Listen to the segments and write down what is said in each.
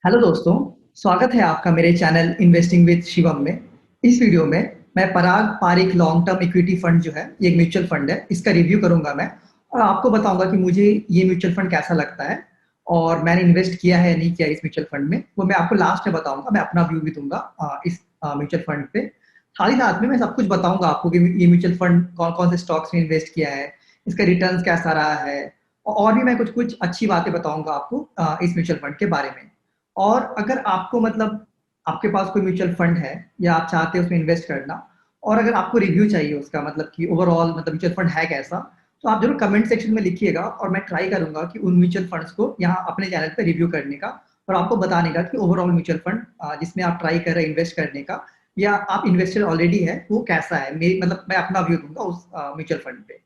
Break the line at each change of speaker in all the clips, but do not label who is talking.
Hello दोस्तों, स्वागत है आपका मेरे चैनल इन्वेस्टिंग विद शिवम में। इस वीडियो में मैं Parag Pareek long term equity fund जो है, ये एक म्यूचुअल फंड है, इसका रिव्यू करूंगा मैं और आपको बताऊंगा कि मुझे ये म्यूचुअल फंड कैसा लगता है और मैंने इन्वेस्ट किया है या नहीं किया इस म्यूचुअल फंड में, वो मैं आपको लास्ट में बताऊंगा। मैं अपना व्यू भी दूंगा इस म्यूचुअल फंड पे। साथ ही साथ में मैं सब कुछ बताऊंगा आपको कि ये म्यूचुअल फंड कौन कौन से स्टॉक्स में इन्वेस्ट किया है, इसका रिटर्न कैसा रहा है, और भी मैं कुछ कुछ अच्छी बातें बताऊंगा आपको इस म्यूचुअल फंड के बारे में। और अगर आपको मतलब आपके पास कोई म्यूचुअल फंड है या आप चाहते हैं उसमें इन्वेस्ट करना, और अगर आपको रिव्यू चाहिए उसका मतलब कि ओवरऑल मतलब म्यूचुअल फंड है कैसा, तो आप जरूर कमेंट सेक्शन में लिखिएगा और मैं ट्राई करूंगा कि उन म्यूचुअल फंड्स को यहाँ अपने चैनल पे रिव्यू करने का और आपको बताने का कि ओवरऑल म्यूचुअल फंड जिसमें आप ट्राई कर रहे हैं इन्वेस्ट करने का या आप इन्वेस्टर ऑलरेडी है वो कैसा है। मेरी मतलब मैं अपना व्यू दूंगा उस म्यूचुअल फंड पे।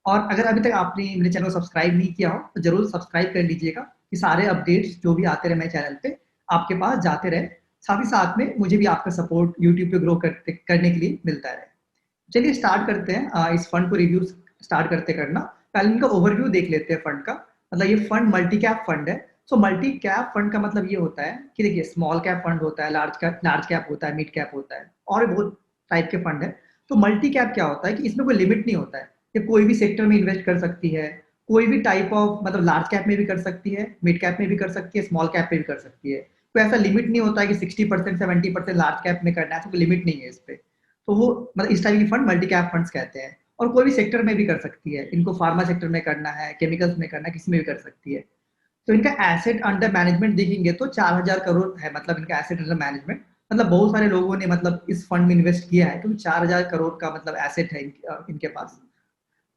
और अगर अभी तक आपने मेरे चैनल को सब्सक्राइब नहीं किया हो तो जरूर सब्सक्राइब कर लीजिएगा कि सारे अपडेट्स जो भी आते रहे मेरे चैनल पे आपके पास जाते रहे। साथ ही साथ में मुझे भी आपका सपोर्ट यूट्यूब पे ग्रो करने के लिए मिलता रहे। चलिए स्टार्ट करते हैं इस फंड को रिव्यू स्टार्ट करते करना। पहले इनका ओवरव्यू देख लेते हैं फंड का। मतलब ये फंड मल्टी कैप फंड है। सो मल्टी कैप फंड का मतलब ये होता है कि देखिए स्मॉल कैप फंड होता है, लार्ज कैप होता है, मिड कैप होता है और भी बहुत टाइप के फंड है। तो मल्टी कैप क्या होता है कि इसमें कोई लिमिट नहीं होता है, ये कोई भी सेक्टर में इन्वेस्ट कर सकती है, कोई भी टाइप ऑफ मतलब लार्ज कैप में भी कर सकती है, मिड कैप में भी कर सकती है, स्मॉल कैप में भी कर सकती है। कोई ऐसा लिमिट नहीं होता है कि 60% 70% लार्ज कैप में करना है, ऐसा कोई लिमिट नहीं है इस पे। तो वो मतलब इस टाइप की फंड मल्टी कैप फंड्स कहते हैं। और कोई भी सेक्टर में भी कर सकती है, इनको फार्मा सेक्टर में करना है, केमिकल्स में करना है, किसी में भी कर सकती है। तो इनका एसेट अंडर मैनेजमेंट देखेंगे तो 4000 करोड़ है, मतलब इनका एसेट अंडर मैनेजमेंट। मतलब बहुत सारे लोगों ने मतलब इस फंड में इन्वेस्ट किया है क्योंकि 4000 करोड़ का मतलब एसेट है इनके पास।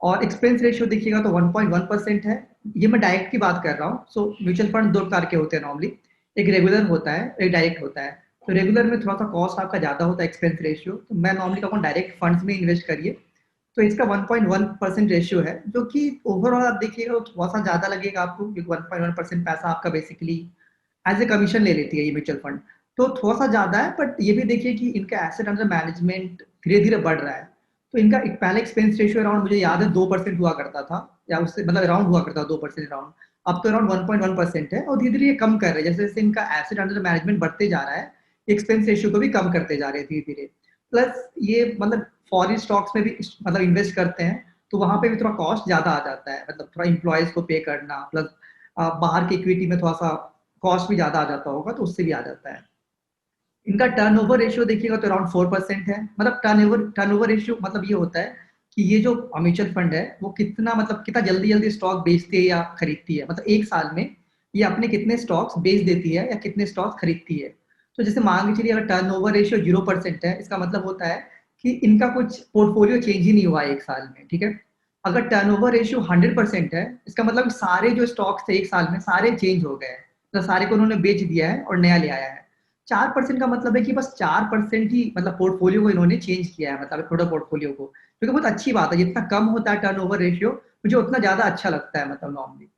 और एक्सपेंस रेशियो देखिएगा तो 1.1% है। ये मैं डायरेक्ट की बात कर रहा हूँ। सो म्यूचुअल फंड दो प्रकार के होते हैं नॉर्मली, एक रेगुलर होता है एक डायरेक्ट होता है। तो रेगुलर में थोड़ा सा कॉस्ट आपका ज्यादा होता है एक्सपेंस रेशियो, तो मैं नॉर्मली कहूँ डायरेक्ट फंड्स में इन्वेस्ट करिए। तो इसका 1.1% रेशियो है जो कि ओवरऑल आप देखिएगा तो थोड़ा सा ज्यादा लगेगा आपको क्योंकि 1.1% पैसा आपका बेसिकली एज ए कमीशन ले लेती है ये म्यूचुअल फंड। तो थोड़ा सा ज्यादा है, बट ये भी देखिए कि इनका एसेट अंडर मैनेजमेंट धीरे धीरे बढ़ रहा है। तो इनका एक पहले एक्सपेंस रेशियो अराउंड मुझे याद है 2% हुआ करता था, या उससे मतलब अराउंड हुआ करता था 2% अराउंड। अब तो अराउंड 1.1% है और धीरे धीरे ये कम कर रहे हैं जैसे जैसे इनका एसेट अंडर मैनेजमेंट बढ़ते जा रहा है। एक्सपेंस रेशियो को भी कम करते जा रहे हैं धीरे धीरे। प्लस ये मतलब फॉरेन स्टॉक्स में भी मतलब इन्वेस्ट करते हैं, तो वहां पे भी थोड़ा कॉस्ट ज्यादा आ जाता है, मतलब थोड़ा इंप्लॉयज को पे करना प्लस बाहर की इक्विटी में थोड़ा सा कॉस्ट भी ज्यादा आ जाता होगा, तो उससे भी आ जाता है। इनका टर्नओवर रेशियो देखिएगा तो अराउंड 4% है। मतलब टर्नओवर रेशियो मतलब ये होता है कि ये जो म्यूचुअल फंड है वो कितना मतलब कितना जल्दी जल्दी स्टॉक बेचती है या खरीदती है, मतलब एक साल में ये अपने कितने स्टॉक्स बेच देती है या कितने स्टॉक्स खरीदती है। तो जैसे मान के चलिए अगर टर्नओवर रेशियो 0% है, इसका मतलब होता है कि इनका कुछ पोर्टफोलियो चेंज ही नहीं हुआ है एक साल में, ठीक है। अगर टर्नओवर रेशियो 100% है, इसका मतलब सारे जो स्टॉक्स थे एक साल में सारे चेंज हो गए हैं, तो सारे को उन्होंने बेच दिया है और नया ले आया है। 4% का मतलब है कि बस 4% ही मतलब पोर्टफोलियो को इन्होंने चेंज किया है, मतलब थोड़ा पोर्टफोलियो को, क्योंकि बहुत अच्छी बात है। जितना कम होता है टर्नओवर रेशियो मुझे उतना ज्यादा अच्छा लगता है मतलब नॉर्मली।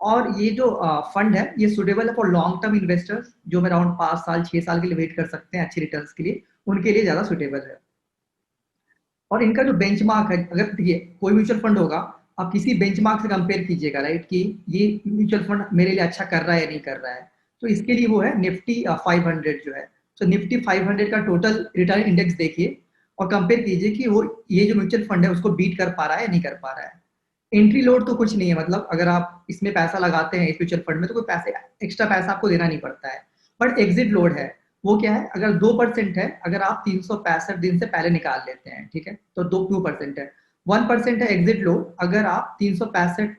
और ये जो फंड है ये सुटेबल है फॉर लॉन्ग टर्म इन्वेस्टर्स जो में अराउंड 5 साल 6 साल के लिए वेट कर सकते हैं अच्छी रिटर्न के लिए, उनके लिए ज्यादा सुटेबल है। और इनका जो बेंचमार्क है, अगर देखिए कोई म्यूचुअल फंड होगा, आप किसी बेंचमार्क से कंपेयर कीजिएगा राइट, कि ये म्यूचुअल फंड मेरे लिए अच्छा कर रहा है या नहीं कर रहा है। तो इसके लिए वो है निफ्टी 500 जो है। तो निफ्टी 500 का टोटल रिटर्न इंडेक्स देखिए और कंपेयर कीजिए कि वो ये जो म्यूचुअल फंड है उसको बीट कर पा रहा है या नहीं कर पा रहा है। एंट्री लोड तो कुछ नहीं है, मतलब अगर आप इसमें पैसा लगाते हैं इस म्यूचुअल फंड में तो कोई पैसे एक्स्ट्रा पैसा आपको देना नहीं पड़ता है। बट एग्जिट लोड है, वो क्या है, अगर 2% है, अगर आप 365 दिन से पहले निकाल लेते हैं, ठीक है, तो 2% है। 1% है एग्जिट लोड अगर आप 365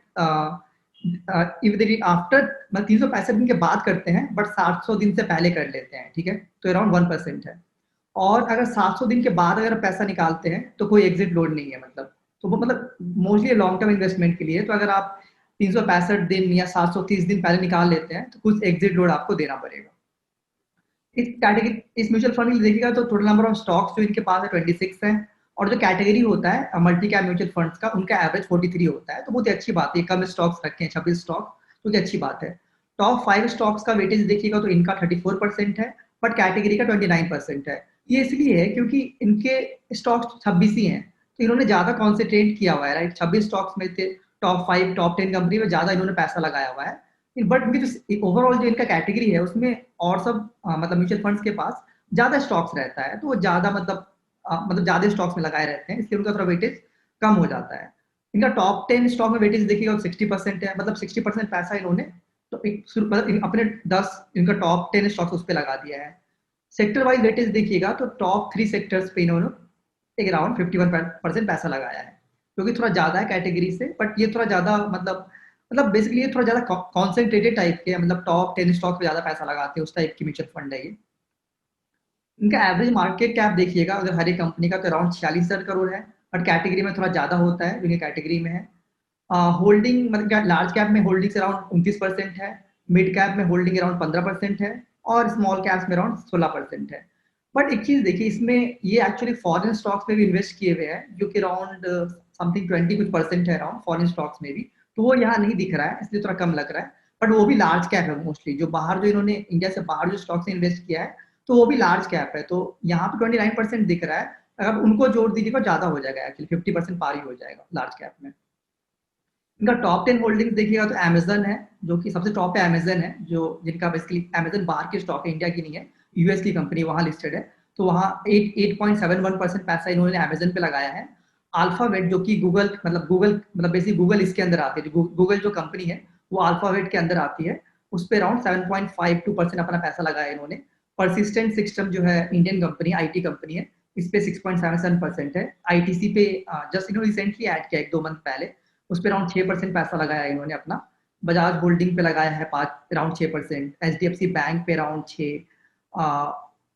आफ्टर मतलब 365 दिन के बाद करते हैं, बट 700 दिन से पहले कर लेते हैं, ठीक है, तो अराउंड 1% है। और अगर 700 दिन के बाद अगर पैसा निकालते हैं तो कोई एग्जिट लोड नहीं है, मतलब तो वो मतलब मोस्टली लॉन्ग टर्म इन्वेस्टमेंट के लिए। तो अगर आप 365 दिन या 730 दिन पहले निकाल लेते हैं तो कुछ एग्जिट लोड आपको देना पड़ेगा। इस कैटेगरी इस म्यूचुअल फंड में देखिएगा तो टोटल नंबर ऑफ स्टॉक्स जो इनके पास है 26 है। और जो कैटेगरी होता है मल्टी कैप म्यूचुअल फंड्स का, उनका एवरेज 43 होता है, तो बहुत ही अच्छी बात है, कम स्टॉक्स रखे हैं 26 स्टॉक, तो ये अच्छी बात है। टॉप 5 स्टॉक्स का वेटेज देखिएगा तो इनका 34% है, बट कैटेगरी का 29% है। ये इसलिए है क्योंकि इनके स्टॉक्स 26 ही हैं, तो इन्होंने ज्यादा कॉन्सेंट्रेट किया हुआ है राइट, 26 स्टॉक्स में थे, टॉप 5 टॉप 10 कंपनी में ज्यादा इन्होंने पैसा लगाया हुआ है। बट इनकी जो ओवरऑल जो इनका कैटेगरी है उसमें और सब मतलब म्यूचुअल फंड्स के पास ज्यादा स्टॉक्स रहता है, तो वो ज्यादा मतलब ज्यादा स्टॉक्स में लगाए रहते हैं, इसलिए उनका थोड़ा वेटेज कम हो जाता है। इनका टॉप 10 स्टॉक में वेटेज देखिएगा 60% है, मतलब 60% पैसा इन्होंने तो मतलब अपने 10 इनका टॉप 10 स्टॉक्स उस पर लगा दिया है। सेक्टर वाइज वेटेज देखिएगा तो टॉप 3 सेक्टर्स पे इन्होंने एक अराउंड 51% पैसा लगाया है, जो कि थोड़ा ज्यादा है कैटेगरी से, बट ये थोड़ा ज्यादा मतलब बेसिकली ये थोड़ा ज्यादा कॉन्सेंट्रेटेड टाइप के, मतलब टॉप 10 स्टॉक पे ज्यादा पैसा लगाते हैं उस टाइप की म्यूचुअल फंड है ये। इनका एवरेज मार्केट कैप देखिएगा अगर हर एक कंपनी का तो अराउंड 46,000 करोड़ है, बट कैटेगरी में थोड़ा ज्यादा होता है, जो कैटेगरी में है। होल्डिंग मतलब लार्ज कैप में होल्डिंग्स अराउंड 29% है, मिड कैप में होल्डिंग अराउंड 15% है, और स्मॉल कैप्स में अराउंड 16% है। बट एक चीज देखिए इसमें, ये एक्चुअली फॉरेन स्टॉक्स में भी इन्वेस्ट किए हुए हैं, जो कि अराउंड समथिंग 20 कुछ परसेंट है अराउंड फॉरेन स्टॉक्स में भी, तो वो यहाँ नहीं दिख रहा है इसलिए थोड़ा कम लग रहा है। बट वो भी लार्ज कैप है मोस्टली, जो बाहर जो इन्होंने इंडिया से बाहर जो स्टॉक्स में इन्वेस्ट किया है तो वो भी लार्ज कैप है, तो यहाँ पे 29% दिख रहा है। अगर उनको जोड़ दीजिएगा ज्यादा हो जाएगा, एक्चुअली 50% पार ही हो जाएगा लार्ज कैप में। इनका टॉप 10 होल्डिंग देखिएगा तो अमेजन है, जो कि सबसे टॉप पे अमेजन है, जो जिनका बेसिकली अमेजन बाहर की स्टॉक है, इंडिया की नहीं है, यूएस की कंपनी वहां लिस्टेड है। तो वहाँ 8.71% पैसा इन्होंने अमेजन पे लगाया है। अल्फाबेट जो कि गूगल मतलब बेसिक गूगल इसके अंदर आती है, गूगल जो कंपनी है वो अल्फाबेट के अंदर आती है, उस पर अराउंड 7.52% अपना पैसा लगाया इन्होंने। परसिस्टेंट सिस्टम जो है इंडियन कंपनी आईटी कंपनी है, इस पे 6.77% है। आईटीसी पे जस्ट इन्होंने रिसेंटली ऐड किया 1-2 मंथ पहले, उस पर अराउंड 6% पैसा लगाया इन्होंने अपना। बजाज होल्डिंग पे लगाया है 5 अराउंड 6%, एचडीएफसी बैंक पे अराउंड 6,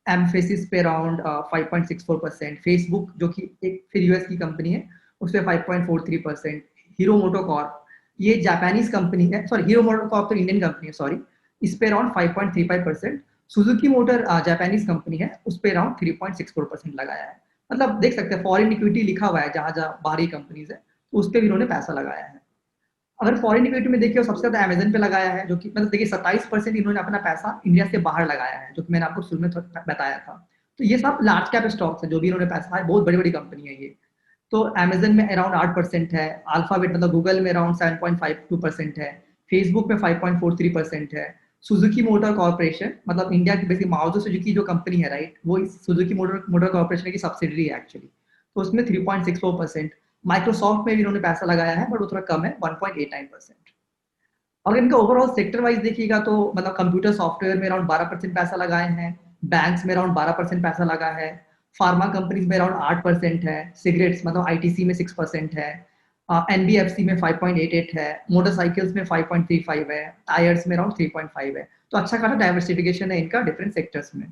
एमफेसिस पे अराउंड 5.64%, फेसबुक जो कि एक फिर यूएस की कंपनी है उस पर 5.43%, हीरो मोटोकॉर्प ये जापानीज कंपनी है, सॉरी हीरो मोटोकॉर्प तो इंडियन कंपनी है सॉरी, इस पे around 5.35%, Suzuki motor Japanese company है उस पे अराउंड 3.64% लगाया है। मतलब देख सकते हैं फॉरेन इक्विटी लिखा हुआ है जहां जहां बाहरी कंपनीज है, तो उस पर भी इन्होंने पैसा लगाया है। अगर फॉरेन इक्विटी में देखिए सबसे ज्यादा अमेजन पे लगाया है, जो कि मतलब देखिए 27% इन्होंने अपना पैसा इंडिया से बाहर लगाया है, जो कि मैंने आपको शुरू में बताया था। तो ये सब लार्ज कैप स्टॉक्स है, जो भी इन्होंने पैसा है, बहुत बड़ी बड़ी कंपनी है ये। तो अमेजन में अराउंड 8% है, अल्फाबेट मतलब गूगल में अराउंड 7.52% है, फेसबुक में 5.43% है, सुजुकी मोटर कॉर्पोरेशन मतलब इंडिया की बेसिक मारुति सुजुकी जो कंपनी है राइट, वो इस सुजुकी मोटर मोटर कॉर्पोरेशन की सब्सिडरी है एक्चुअली, तो उसमें 3.64%। माइक्रोसॉफ्ट में भी इन्होंने पैसा लगाया है बट वो थोड़ा कम है 1.89%। अगर इनका ओवरऑल सेक्टर वाइज देखिएगा तो मतलब कंप्यूटर सॉफ्टवेयर में अराउंड 12% पैसा लगाए हैं, बैंक्स में अराउंड 12% पैसा लगा है, फार्मा कंपनीज में अराउंड 8% है, सिगरेट्स मतलब आईटीसी में 6% है, एनबीएफसी में 5.88 है, मोटरसाइकिल्स में 5.35 है, टायर्स में अराउंड 3.5 है। तो अच्छा खासा डाइवर्सिफिकेशन है इनका डिफरेंट सेक्टर्स में।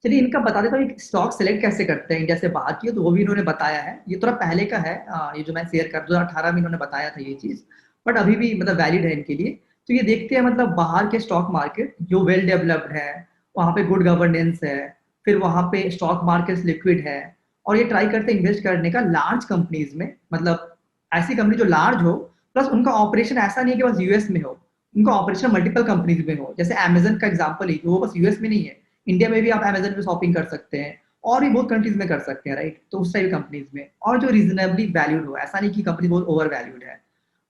चलिए इनका बता देता हूँ स्टॉक सेलेक्ट कैसे करते हैं इंडिया से बाहर की, तो वो भी इन्होंने बताया है, ये थोड़ा पहले का है, ये जो मैं शेयर कर 2018 में इन्होंने बताया था ये चीज, बट अभी भी मतलब वैलिड है इनके लिए। तो ये देखते हैं मतलब बाहर के स्टॉक मार्केट जो वेल डेवलप्ड है, वहाँ पे गुड गवर्नेंस है, फिर वहाँ पे स्टॉक मार्केट लिक्विड है, और ये ट्राई करते हैं इन्वेस्ट करने का लार्ज कंपनीज में, मतलब ऐसी कंपनी जो लार्ज हो, प्लस उनका ऑपरेशन ऐसा नहीं है कि बस यूएस में हो, उनका ऑपरेशन मल्टीपल कंपनीज में हो। जैसे अमेजन का एग्जाम्पल ही, वो बस यूएस में नहीं है, इंडिया में भी आप अमेजन पे शॉपिंग कर सकते हैं, और भी बहुत कंट्रीज में कर सकते हैं राइट, तो उस टाइप कंपनीज में, और जो रीजनेबली वैल्यूड हो, ऐसा नहीं कि कंपनी बहुत ओवर वैल्यूड है।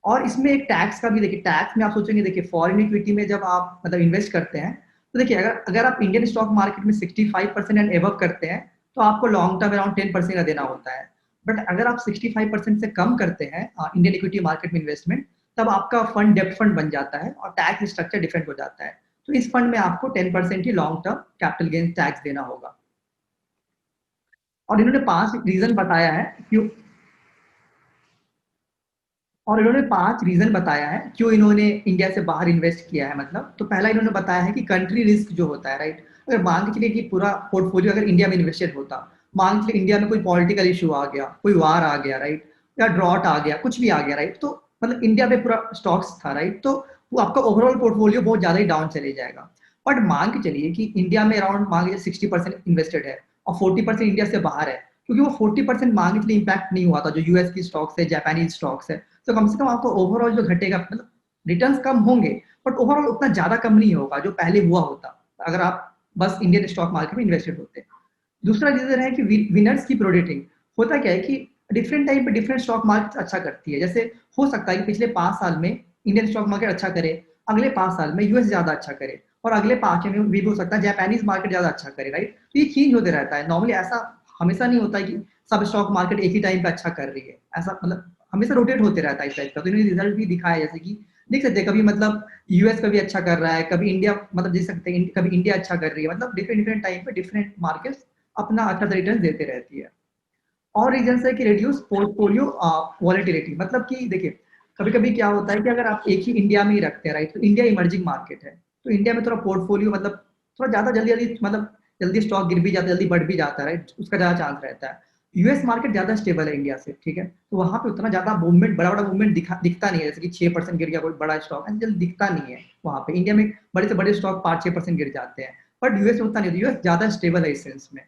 और इसमें एक टैक्स का भी देखिए, टैक्स में आप सोचेंगे देखिए फॉरेन इक्विटी में जब आप मतलब इन्वेस्ट करते हैं, तो देखिए अगर अगर आप इंडियन स्टॉक मार्केट में 65% एंड एबव करते हैं तो आपको लॉन्ग टर्म अराउंड 10% का देना होता है। बट अगर आप 65% से कम करते हैं इंडियन इक्विटी मार्केट में इन्वेस्टमेंट, तब आपका फंड डेप्ट फंड बन जाता है और टैक्स स्ट्रक्चर डिफरेंट हो जाता है। तो इस फंड में आपको 10% ही long term capital gain tax देना होगा। और इन्होंने 5 रीजन बताया है क्यों, और इन्होंने 5 रीजन बताया है क्यों इन्होंने इंडिया से बाहर इन्वेस्ट किया है। मतलब तो पहला इन्होंने बताया है कि कंट्री रिस्क जो होता है राइट, अगर मान के चलिए कि पूरा पोर्टफोलियो अगर इंडिया में इन्वेस्टेड होता, मान के चलिए इंडिया में कोई पॉलिटिकल इशू आ गया, कोई वार आ गया राइट, या ड्रॉट आ गया, कुछ भी आ गया राइट, तो मतलब इंडिया में पूरा स्टॉक्स था राइट, तो वो आपका ओवरऑल पोर्टफोलियो बहुत ज्यादा ही डाउन चले जाएगा। बट मान के चलिए कि इंडिया में अराउंड मान लीजिए 60% इन्वेस्टेड है और 40% इंडिया से बाहर है, क्योंकि वो 40% मान के लिए इम्पैक्ट नहीं हुआ था जो यूएस की स्टॉक्स है, जापानीज स्टॉक्स है, तो कम से कम आपको ओवरऑल जो घटेगा मतलब रिटर्न्स कम होंगे, बट ओवरऑल उतना ज्यादा कम नहीं होगा जो पहले हुआ होता अगर आप बस इंडियन स्टॉक मार्केट में इन्वेस्टेड होते। दूसरा रीजन है कि विनर्स की प्रोडेटिंग। होता क्या है कि डिफरेंट टाइम पे डिफरेंट स्टॉक मार्केट अच्छा करती है, जैसे हो सकता है कि पिछले 5 साल में इंडियन स्टॉक मार्केट अच्छा करे, अगले 5 साल में यूएस ज्यादा अच्छा करे, और अगले 5 में भी हो सकता है जापानीज मार्केट ज्यादा अच्छा करे, राइट। तो ये चेंज होते रहता है, नॉर्मली ऐसा हमेशा नहीं होता है कि सब स्टॉक मार्केट एक ही टाइम पे अच्छा कर रही है, ऐसा मतलब हमेशा रोटेट होते रहता है इस टाइप का। तो इन्होंने रिजल्ट भी दिखाया, जैसे कि देख सकते हैं कभी मतलब यूएस कभी अच्छा कर रहा है, कभी इंडिया मतलब देख सकते हैं कभी इंडिया अच्छा कर रही है, मतलब डिफरेंट डिफरेंट टाइम पे डिफरेंट मार्केट्स अपना अच्छा रिटर्न देते रहती है। और रीजन है कि रिड्यूस पोर्टफोलियो वॉलेटिलिटी, मतलब कि देखिए कभी कभी क्या होता है कि अगर आप एक ही इंडिया में ही रखते हैं, राइट, तो इंडिया इमर्जिंग मार्केट है, तो इंडिया में थोड़ा पोर्टफोलियो मतलब थोड़ा ज्यादा जल्दी जल्दी मतलब जल्दी स्टॉक गिर भी जाता है, जल्दी बढ़ भी जाता है, राइट, उसका ज्यादा चांस रहता है। यूएस मार्केट ज्यादा स्टेबल है इंडिया से, ठीक है, तो वहां पे उतना ज्यादा मूवमेंट, बड़ा बड़ा मूवमेंट दिखता नहीं है, जैसे कि 6% गिर गया कोई बड़ा स्टॉक, ऐसे जल्दी दिखता नहीं है वहां पे। इंडिया में बड़े से बड़े स्टॉक 5-6% गिर जाते हैं, बट यूएस में उतना नहीं, यूएस ज्यादा स्टेबल है इस सेंस में।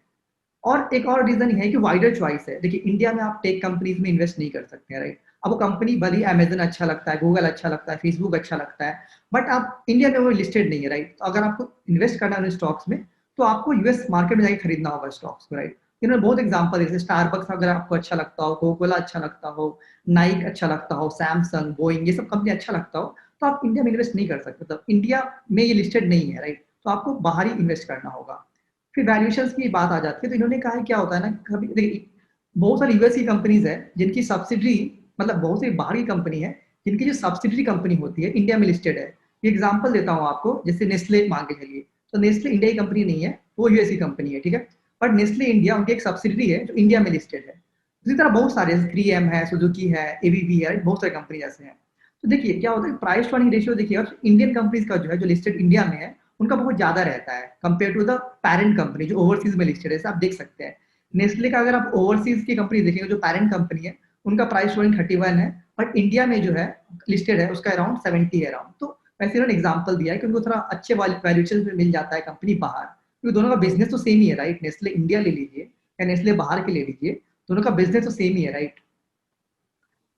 और एक और रीजन है कि वाइडर चॉइस है। देखिए इंडिया में आप टेक कंपनीज में इन्वेस्ट नहीं कर सकते हैं, राइट। अब वो कंपनी भले अमेजन अच्छा लगता है, गूगल अच्छा लगता है, फेसबुक अच्छा लगता है, बट आप इंडिया में वो लिस्टेड नहीं है, राइट। तो अगर आपको इन्वेस्ट करना है उन स्टॉक्स में, तो आपको यूएस मार्केट में जाकर खरीदना होगा स्टॉक्स को, राइट। इन्होंने बहुत एग्जाम्पल, जैसे स्टारबक्स अगर आपको अच्छा लगता हो, कोकोला अच्छा लगता हो, नाइक अच्छा लगता हो, सैमसंग, बोइंग, ये सब कंपनी अच्छा लगता हो, तो आप इंडिया में इन्वेस्ट नहीं कर सकते, मतलब इंडिया में ये लिस्टेड नहीं है, राइट। तो आपको बाहर ही इन्वेस्ट करना होगा। फिर वैल्यूएशंस की बात आ जाती है, तो इन्होंने कहा है क्या होता है ना, कभी देखिए बहुत सारी यूएस की कंपनीज है जिनकी सब्सिडरी, मतलब बहुत सी बाहर की कंपनी है जिनकी जो सब्सिडरी कंपनी होती है इंडिया में लिस्टेड है। एग्जाम्पल देता हूँ आपको, जैसे नेस्ले मान के चलिए, तो नेस्ले इंडिया की कंपनी नहीं है, वो यूएस की कंपनी है, ठीक है, बट नेस्ले इंडिया उनकी एक सब्सिडरी है जो इंडिया में लिस्टेड है। इसी तरह बहुत सारे 3M है, सुजुकी है, एबीबी है, बहुत सारी कंपनी ऐसे हैं। तो देखिए क्या होता है, प्राइस अर्निंग रेशियो देखिए, और इंडियन कंपनीज का जो है जो लिस्टेड इंडिया में है उनका बहुत ज्यादा रहता है compare to the parent company जो ओवरसीज में लिस्टेड है, आप देख सकते हैं। नेस्ले का अगर आप ओवरसीज की कंपनी देखेंगे, जो पेरेंट कंपनी है उनका प्राइस अर्निंग 31 है, बट इंडिया में जो है लिस्टेड है उसका अराउंड 70 है अराउंड। तो वैसे इन्होंने एग्जाम्पल दिया है कि उनको थोड़ा अच्छे वैल्यूएशन में मिल जाता है कंपनी बाहर, क्योंकि दोनों का बिजनेस तो सेम ही है, राइट। नेस्ले इंडिया ले लीजिए या नेस्ले बाहर के ले लीजिए, दोनों का बिजनेस तो सेम ही है, राइट।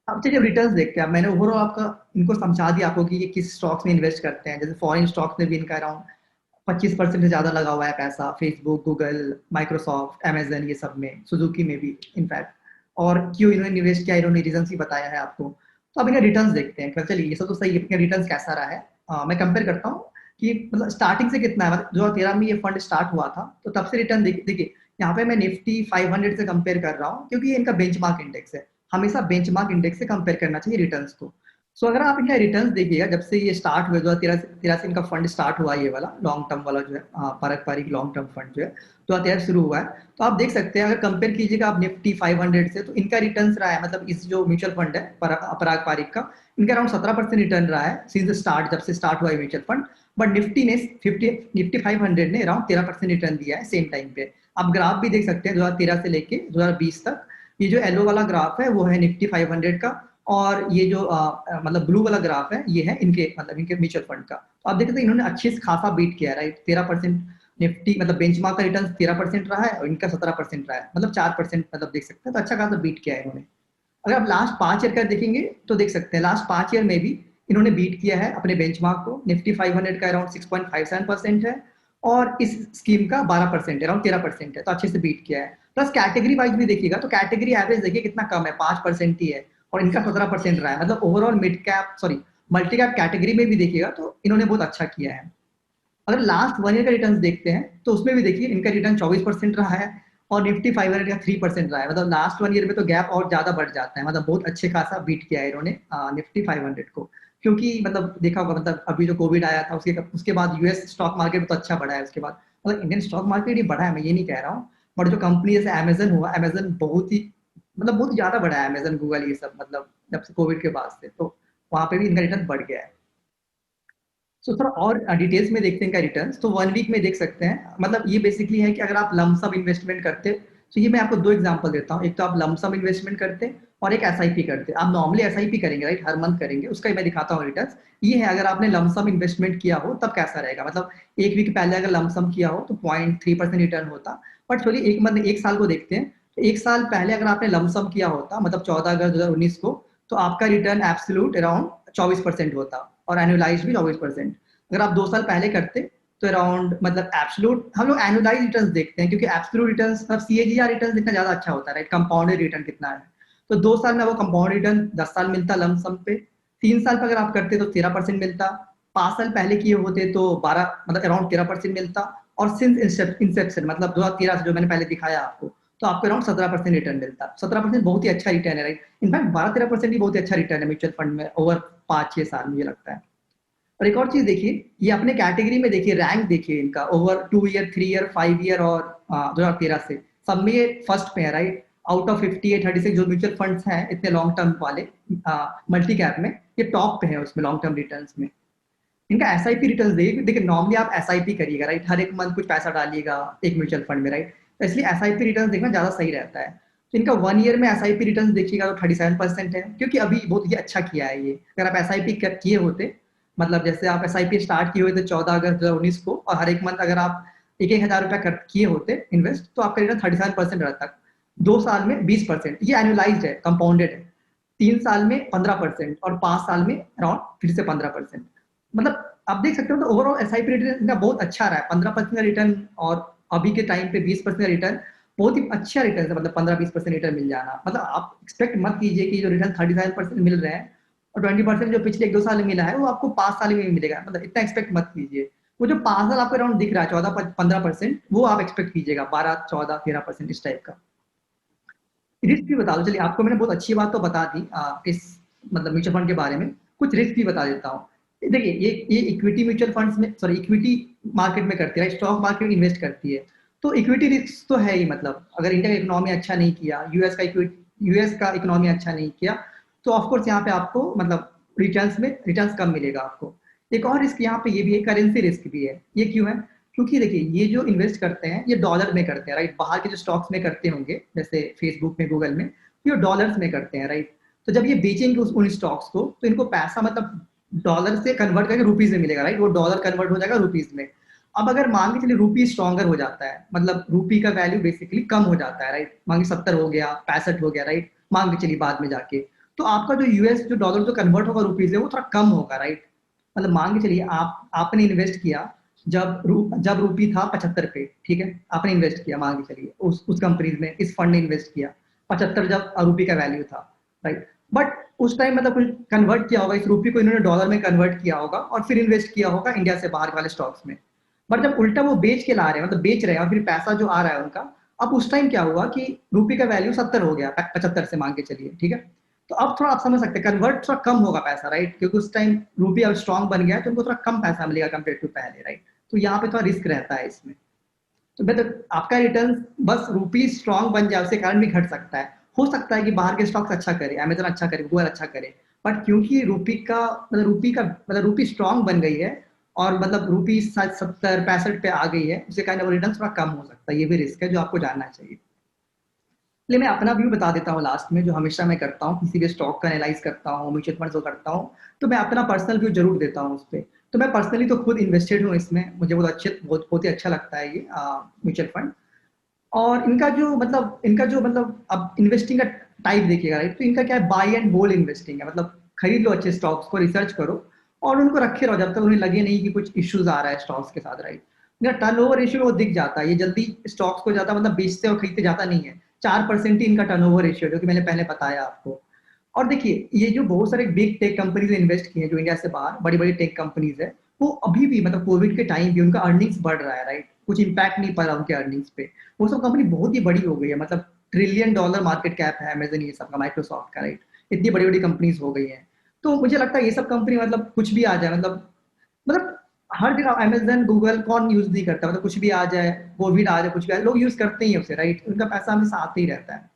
अब चलिए रिटर्न्स देखते हैं। मैंने ओवरऑल आपका इनको समझा दिया आपको कि ये किस स्टॉक्स में इन्वेस्ट करते हैं। जैसे फॉरेन स्टॉक्स में भी इनका अराउंड 25% से ज्यादा लगा हुआ है पैसा, फेसबुक, गूगल, माइक्रोसॉफ्ट, अमेजन, ये सब में, सुजुकी में भी इनफैक्ट। और क्यों इन्होंने निवेश किया, इन्होंने रीजन ही बताया है आपको। तो अब इनका रिटर्न्स देखते हैं। चलिए ये सब तो सही है, इनका रिटर्न्स कैसा रहा है। मैं कंपेयर करता हूँ कि मतलब स्टार्टिंग से कितना है, मतलब 2013 में ये फंड स्टार्ट हुआ था तो तब से रिटर्न देखिए, यहाँ पे मैं निफ्टी 500 से कंपेयर कर रहा हूँ क्योंकि ये इनका बेंचमार्क इंडेक्स है। हमेशा बेंचमार्क इंडेक्स से कंपेयर करना चाहिए रिटर्न्स को। सो अगर आप इनका रिटर्न्स देखिएगा, जब से ये स्टार्ट हुआ 2013 से इनका फंड स्टार्ट हुआ, ये वाला लॉन्ग टर्म वाला जो है, पारंपरिक लॉन्ग टर्म फंड जो है 2013 शुरू हुआ है, तो आप देख सकते हैं अगर कंपेयर कीजिएगा आप निफ्टी 500 से, तो इनका रिटर्न्स रहा है, मतलब इस जो म्यूचुअल फंड है पराग पारिक का, इनका अराउंड 17% रिटर्न रहा है सिंस स्टार्ट, जब से स्टार्ट हुआ है म्यूचुअल फंड। बट निफ्टी ने 50 निफ्टी 500 ने अराउंड 13% रिटर्न दिया है सेम टाइम पे। आप ग्राफ भी देख सकते हैं 2013 से लेके 2020 तक। ये जो येलो वाला ग्राफ है वो है निफ्टी 500 का, और ये जो मतलब ब्लू वाला ग्राफ है ये है इनके मतलब इनके म्यूचुअल फंड का। तो आप देख सकते हैं इन्होंने अच्छे से खासा बीट किया है, राइट। 13% निफ्टी मतलब बेंचमार्क का रिटर्न 13% रहा है और इनका 17% रहा है, मतलब 4% मतलब देख सकते हैं, तो अच्छा खासा बीट किया है इन्होंने। अगर आप लास्ट 5 ईयर का देखेंगे तो देख सकते हैं लास्ट 5 ईयर में भी इन्होंने बीट किया है अपने बेंचमार्क को। निफ्टी 500 का अराउंड 6.57% है, और इस स्कीम का 12% अराउंड 13% है, तो अच्छे से बीट किया है। प्लस कैटेगरी वाइज भी देखिएगा तो कैटेगरी एवरेज देखिए कितना कम है, 5% ही है, और इनका 17% रहा है। मतलब overall mid cap sorry multi cap category में भी देखिएगा तो इन्होंने बहुत अच्छा किया है। अगर लास्ट 1 ईयर का रिटर्न देखते हैं तो उसमें भी देखिए इनका रिटर्न 24% रहा है, और निफ्टी 500 का 3% रहा है। मतलब लास्ट 1 ईयर में तो गैप और ज्यादा बढ़ जाता है, मतलब बहुत अच्छे खासा बीट किया है इन्होंने निफ्टी 500 को। क्योंकि मतलब देखा होगा, मतलब अभी जो कोविड आया था उसके उसके बाद यूएस स्टॉक मार्केट तो अच्छा बढ़ा है, उसके बाद मतलब इंडियन स्टॉक मार्केट ही बढ़ा है, मैं ये नहीं कह रहा हूँ। बट जो कंपनी जैसे अमेजन हुआ, अमेजन बहुत ही मतलब बहुत ज्यादा बढ़ा है, अमेजन, गूगल, ये सब, मतलब जब से कोविड के बाद से, तो वहां पे भी इनका रिटर्न बढ़ गया है। सो थोड़ा और डिटेल्स में देखते हैं इनका रिटर्न्स, तो 1 वीक में देख सकते हैं। मतलब ये बेसिकली है कि अगर आप लमसम इन्वेस्टमेंट करते, तो ये मैं आपको दो एग्जांपल देता हूँ। एक तो आप लमसम इन्वेस्टमेंट करते और एक एसआईपी करते। आप नॉर्मली एसआईपी करेंगे, राइट, हर मंथ करेंगे, उसका ही मैं दिखाता हूँ रिटर्न्स। ये है अगर आपने लमसम इन्वेस्टमेंट किया हो तब कैसा रहेगा, मतलब 1 वीक पहले अगर लमसम किया हो तो 0.3% रिटर्न होता। बट चलिए एक मतलब एक साल को देखते हैं, तो एक साल पहले अगर आपने लमसम किया होता, मतलब 14 अगस्त 2019 को, तो आपका रिटर्न एब्सोल्यूट अराउंड 24% होता, और एनुअलाइज भी 24%। अगर आप 2 साल पहले करते तो अराउंड मतलब एब्सोल्यूट, हम लोग एनुअलाइज रिटर्न्स देखते हैं क्योंकि एब्सोल्यूट रिटर्न्स मतलब सीएजीआर रिटर्न देखना ज्यादा अच्छा होता है, राइट, कंपाउंडेड रिटर्न कितना है। तो 2 साल में वो कंपाउंड रिटर्न 10 साल मिलता लमसम पे। 3 साल पे अगर आप करते तो 13% मिलता, 5 साल पहले किए होते तो 12 मतलब अराउंड 13% मिलता, और सिंस इंसेप्शन मतलब 2013 से जो मैंने पहले दिखाया आपको, तो आपको अराउंड 17% रिटर्न मिलता। 17% बहुत ही अच्छा रिटर्न है, राइट? इनफैक्ट 12-13% भी बहुत ही अच्छा रिटर्न है म्यूचुअल फंड में ओवर 5-6 साल, मुझे लगता है। और एक और चीज देखिए, ये अपने कैटेगरी में देखिए, रैंक देखिए इनका ओवर 2 ईयर, 3 ईयर, 5 ईयर और 2013 से सब में ये फर्स्ट पे है, राइट? आउट ऑफ 58 36 जो म्यूचुअल फंड्स हैं इतने लॉन्ग टर्म वाले मल्टी कैप में, ये टॉप पे है उसमें लॉन्ग टर्म रिटर्न्स में। इनका एसआईपी रिटर्न्स देखिए, देखिए नॉर्मली आप एसआईपी करिएगा, राइट? हर एक मंथ कुछ पैसा डालिएगा एक म्यूचुअल फंड में, राइट? तो इसलिए एसआईपी रिटर्न्स देखना ज्यादा सही रहता है। तो इनका 1 ईयर में एसआईपी रिटर्न्स देखिएगा तो 37% है, क्योंकि अभी बहुत ही अच्छा किया है ये। अगर आप एसआईपी किए होते, मतलब जैसे आप एसआईपी स्टार्ट किए हुए थे 14 अगस्त 2019 को, और हर एक मंथ अगर आप एक एक हजार रुपया किए होते इन्वेस्ट, तो आपका रिटर्न 37% रहता। 2 साल में 20%, ये एनुअलाइज्ड है, कंपाउंडेड है। 3 साल में 15% और 5 साल में अराउंड फिर से 15%। मतलब आप देख सकते हो, तो ओवरऑल एसआईपी रिटर्न इनका बहुत अच्छा रहा है, 15% का रिटर्न, और अभी के टाइम पे 20% का रिटर्न बहुत ही अच्छा रिटर्न है। मतलब 15-20% रिटर्न मिल जाना, मतलब आप एक्सपेक्ट मत कीजिए कि जो रिटर्न 37% मिल रहे हैं और 20% जो पिछले 1-2 साल में मिला है वो आपको 5 साल में भी मिलेगा, मतलब इतना एक्सपेक्ट मत कीजिए। वो जो 5 साल आपको अराउंड दिख रहा है 14-15%, वो आप एक्सपेक्ट कीजिएगा 12-14-13% इस टाइप का। रिस्क भी बता दो, चलिए आपको मैंने बहुत अच्छी बात तो बता दी इस मतलब म्यूचुअल फंड के बारे में, कुछ रिस्क भी बता देता हूँ। देखिए ये इक्विटी म्यूचुअल फंड्स में, सॉरी, इक्विटी मार्केट में करती है, स्टॉक मार्केट में इन्वेस्ट करती है। तो इक्विटी रिस्क तो है ही, मतलब अगर इंडिया का इकोनॉमी अच्छा नहीं किया, यूएस का इकोनॉमी अच्छा नहीं किया, तो ऑफकोर्स यहाँ पे आपको मतलब रिटर्न्स कम मिलेगा आपको। एक और रिस्क यहाँ पे ये भी है, करेंसी रिस्क भी है। ये क्यों है? क्योंकि देखिए ये जो इन्वेस्ट करते हैं ये डॉलर में करते हैं, राइट? बाहर के जो स्टॉक्स में करते होंगे जैसे फेसबुक में, गूगल में, ये डॉलर्स में करते हैं, राइट? तो जब ये बेचेंगे उन स्टॉक्स को, तो इनको पैसा मतलब डॉलर से कन्वर्ट करके रुपीज में मिलेगा, राइट? वो डॉलर कन्वर्ट हो जाएगा रुपीज में। अब अगर मान के चलिए रूपी स्ट्रॉन्गर हो जाता है, मतलब रूपी का वैल्यू बेसिकली कम हो जाता है, राइट? मान के 70 हो गया, 65 हो गया, राइट? मान के चलिए बाद में जाके, तो आपका जो यूएस जो डॉलर जो कन्वर्ट होगा रुपीज में, वो थोड़ा कम होगा, राइट? मतलब मान के चलिए आपने इन्वेस्ट किया जब रूपी था 75 पे, ठीक है? आपने इन्वेस्ट किया, मान के चलिए उस कंपनीज में इस फंड ने इन्वेस्ट किया 75 जब रूपी का वैल्यू था, राइट? बट उस टाइम मतलब कुछ कन्वर्ट किया होगा, इस रूपी को इन्होंने डॉलर में कन्वर्ट किया होगा और फिर इन्वेस्ट किया होगा इंडिया से बाहर वाले स्टॉक्स में। बट जब उल्टा वो बेच के ला रहे हैं, मतलब बेच रहे हैं और फिर पैसा जो आ रहा है उनका, अब उस टाइम क्या हुआ कि रूपी का वैल्यू 70 हो गया 75 से, मान के चलिए, ठीक है? तो अब थोड़ा आप समझ सकते हैं, कन्वर्ट थोड़ा कम होगा पैसा, राइट? क्योंकि उस टाइम रूपी अब स्ट्रॉन्ग बन गया है, तो उनको थोड़ा कम पैसा मिलेगा कंपेयर टू पहले, राइट? तो यहाँ पे थोड़ा रिस्क रहता है इसमें। तो बेहतर आपका रिटर्न बस रूपी स्ट्रॉन्ग बन जाए उसके कारण भी घट सकता है। हो सकता है कि बाहर के स्टॉक्स अच्छा करे, अमेजन अच्छा करे, गूगल अच्छा करे, बट क्योंकि रूपी स्ट्रॉन्ग बन गई है और मतलब रूपी 70-65 पे आ गई है, उसके कारण वो रिटर्न थोड़ा कम हो सकता है। ये भी रिस्क है जो आपको जानना चाहिए। चलिए मैं अपना व्यू बता देता हूँ लास्ट में, जो हमेशा मैं करता हूँ, किसी भी स्टॉक का एनालाइज करता हूँ, म्यूचुअल फंड को करता हूँ, तो मैं अपना पर्सनल व्यू जरूर देता हूँ उस पर। तो मैं पर्सनली तो खुद इन्वेस्टेड हूँ इसमें, मुझे बहुत ही अच्छा लगता है ये म्यूचुअल फंड। और इनका जो मतलब अब इन्वेस्टिंग का टाइप देखिएगा, राइट? तो इनका क्या है, बाय एंड होल्ड इन्वेस्टिंग है, मतलब खरीद लो अच्छे स्टॉक्स को, रिसर्च करो और उनको रखे रहो जब तक उन्हें लगे नहीं कि कुछ इश्यूज आ रहा है स्टॉक्स के साथ, राइट? इनका टर्नओवर रेशियो वो दिख जाता है, ये जल्दी स्टॉक्स को ज्यादा मतलब बेचते और खरीदते जाता नहीं है। 4% ही इनका टर्नओवर रेशियो, जो कि मैंने पहले बताया आपको। और देखिए ये जो बहुत सारे बिग टेक कंपनीज ने इन्वेस्ट किए हैं जो इंडिया से बाहर, बड़ी बड़ी टेक कंपनीज है, वो अभी भी मतलब कोविड के टाइम भी उनका अर्निंग्स बढ़ रहा है, राइट? कुछ इम्पैक्ट नहीं पड़ रहा उनके अर्निंग्स पे। वो सब कंपनी बहुत ही बड़ी हो गई है, मतलब $1 ट्रिलियन मार्केट कैप है अमेजन, ये सब का, माइक्रोसॉफ्ट का, राइट? इतनी बड़ी बड़ी कंपनीज हो गई हैं। तो मुझे लगता है ये सब कंपनी मतलब कुछ भी आ जाए, मतलब हर जगह अमेजन गूगल कौन यूज नहीं करता, मतलब कुछ भी आ जाए, कोविड आ जाए, कुछ भी आ जाए, लोग यूज करते ही हैं उसे, राइट? उनका पैसा हमेशा आते ही रहता है।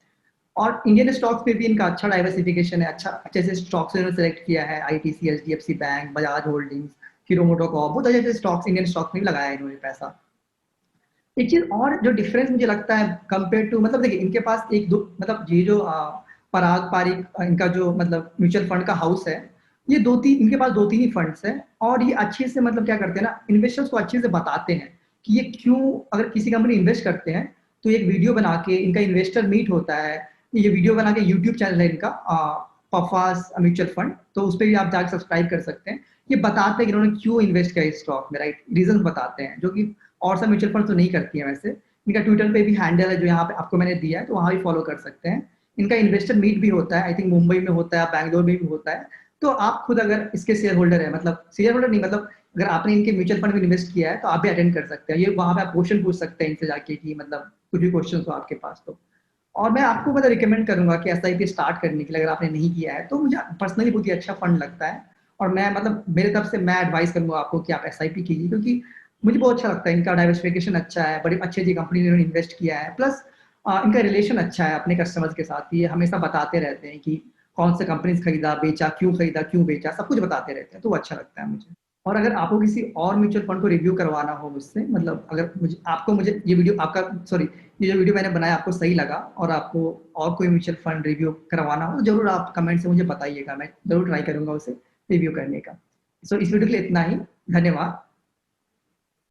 और इंडियन स्टॉक्स में भी इनका अच्छा डाइवर्सिफिकेशन है, अच्छा अच्छे से स्टॉक्स इन्होंने सेलेक्ट किया है, ITC, HDFC bank, Bajaj holdings, hero MotoCorp, बहुत अच्छे अच्छे स्टॉक्स इंडियन स्टॉक्स में भी लगाया है इन्होंने पैसा। एक चीज और जो डिफरेंस मुझे लगता है कंपेयर टू, मतलब देखिए इनके पास एक दो मतलब ये जो पराग पारिक इनका जो मतलब म्यूचुअल फंड का हाउस है, ये दो तीन इनके पास दो तीन ही फंड्स हैं, और ये अच्छे से मतलब क्या करते हैं ना, इन्वेस्टर्स को अच्छे से बताते हैं कि ये क्यों, अगर किसी कंपनी इन्वेस्ट करते हैं तो एक वीडियो बना के, इनका इन्वेस्टर मीट होता है, ये वीडियो बना के, यूट्यूब चैनल है इनका पफास म्यूचुअल फंड, तो उस पर भी आप जाकर सब्सक्राइब कर सकते हैं। ये बताते हैं कि इन्होंने क्यों इन्वेस्ट किया इस स्टॉक में, राइट? रीजन बताते हैं, जो कि और सब म्यूचुअल फंड तो नहीं करती है वैसे। इनका ट्विटर पे भी हैंडल है जो यहाँ पे आपको मैंने दिया है, तो वहाँ भी फॉलो कर सकते हैं। इनका इन्वेस्टर मीट भी होता है, आई थिंक मुंबई में होता है, बैंगलोर में भी होता है। तो आप खुद अगर इसके शेयर होल्डर है, मतलब शेयर होल्डर नहीं, मतलब अगर आपने इनके म्यूचुअल फंड में इन्वेस्ट किया है तो आप भी अटेंड कर सकते हैं। ये वहाँ पे आप क्वेश्चन पूछ सकते हैं इनसे जाके कि मतलब कुछ भी क्वेश्चन हो आपके पास तो। और मैं आपको मतलब रिकमेंड करूंगा कि एसआईपी स्टार्ट करने के लिए, अगर आपने नहीं किया है तो मुझे पर्सनली बहुत ही अच्छा फंड लगता है। और मैं मतलब मेरे तरफ से मैं एडवाइस करूंगा आपको कि आप एसआईपी कीजिए, क्योंकि मुझे बहुत अच्छा लगता है। इनका डाइवर्सिफिकेशन अच्छा है, बड़ी अच्छी अच्छी कंपनी ने इन्वेस्ट किया है, प्लस इनका रिलेशन अच्छा है अपने कस्टमर्स के साथ। ये हमेशा बताते रहते हैं कि कौन से कंपनीज खरीदा, बेचा, क्यों बेचा, सब कुछ बताते रहते हैं, तो वो अच्छा लगता है मुझे। और अगर आपको किसी और म्यूचुअल फंड को रिव्यू करवाना हो मुझसे, मतलब अगर मुझे आपको मुझे ये वीडियो आपका सॉरी ये जो वीडियो मैंने बनाया आपको सही लगा और आपको और कोई म्यूचुअल फंड रिव्यू करवाना हो तो जरूर आप कमेंट से मुझे बताइएगा, मैं जरूर ट्राई करूंगा उसे रिव्यू करने का। सो इस वीडियो के लिए इतना ही। धन्यवाद।